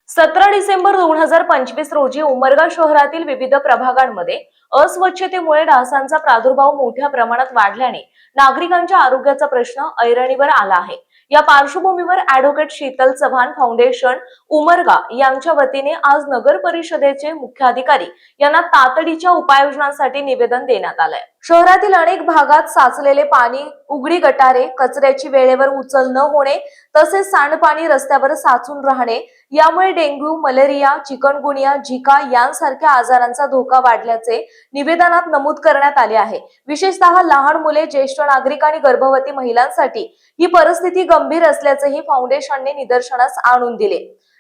17 डिसेंबर 2025 रोजी उमरगा शहरातील विविध प्रभागांमध्ये अस्वच्छतेमुळे डासांचा प्रादुर्भाव मोठ्या प्रमाणात वाढल्याने नागरिकांच्या आरोग्याचा प्रश्न ऐरणीवर आला आहे। या पार्श्वभूमीवर ॲडव्होकेट शीतल चव्हाण फाउंडेशन उमरगा यांच्या वतीने आज नगर परिषदेचे मुख्याधिकारी यांना तातडीच्या उपाययोजनांसाठी निवेदन देण्यात आलंय। शहरातील अनेक भागात साचलेले पाणी, उघडी गटारे, कचऱ्याची वेळेवर उचल न होणे तसेच सांडपाणी रस्त्यावर साचून राहणे यामुळे डेंग्यू, मलेरिया, चिकनगुनिया, झिका यांसारख्या आजारांचा धोका वाढल्याचे निवेदनात नमूद करण्यात आले आहे। विशेषतः लहान मुले, ज्येष्ठ नागरिक आणि गर्भवती महिलांसाठी ही परिस्थिती गंभीर असल्याचेही फाउंडेशनने निदर्शनास आणून दिले।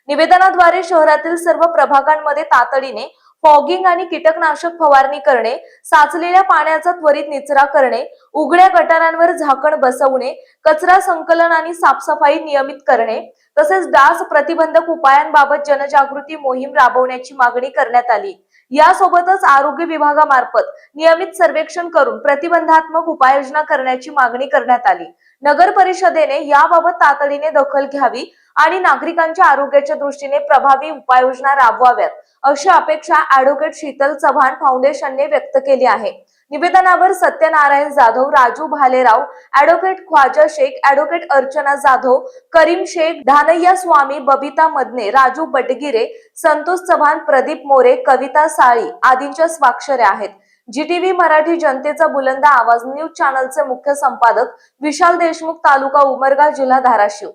निवेदनाद्वारे शहरातील सर्व प्रभागांमध्ये तातडीने फॉगिंग आणि कीटकनाशक फवारणी करणे, साचलेल्या पाण्याचा त्वरित निचरा करणे, उघड्या गटारांवर झाकण बसवणे, कचरा संकलन आणि साफसफाई नियमित करणे तसेच डास प्रतिबंधक उपायांबाबत जनजागृती मोहीम राबवण्याची मागणी करण्यात आली। यासोबतच आरोग्य विभागामार्फत नियमित सर्वेक्षण करून प्रतिबंधात्मक उपाययोजना करण्याची मागणी करण्यात आली। नगर परिषदेने याबाबत तातडीने दखल घ्यावी आणि नागरिकांच्या आरोग्याच्या दृष्टीने प्रभावी उपाययोजना राबवाव्यात अशी अपेक्षा ॲडव्होकेट शीतल चव्हाण फाउंडेशनने व्यक्त केली आहे। निवेदनावर सत्यनारायण जाधव, राजू भालेराव, ॲडव्होकेट ख्वाजा शेख, ॲडव्होकेट अर्चना जाधव, करीम शेख, धानय्या स्वामी, बबिता मदने, राजू बटगिरे, संतोष चव्हाण, प्रदीप मोरे, कविता साळी आदींच्या स्वाक्षऱ्या आहेत। GTV मराठी जनतेचा बुलंद आवाज न्यूज चॅनलचे मुख्य संपादक विशाल देशमुख, तालुका उमरगा, जिल्हा धाराशिव।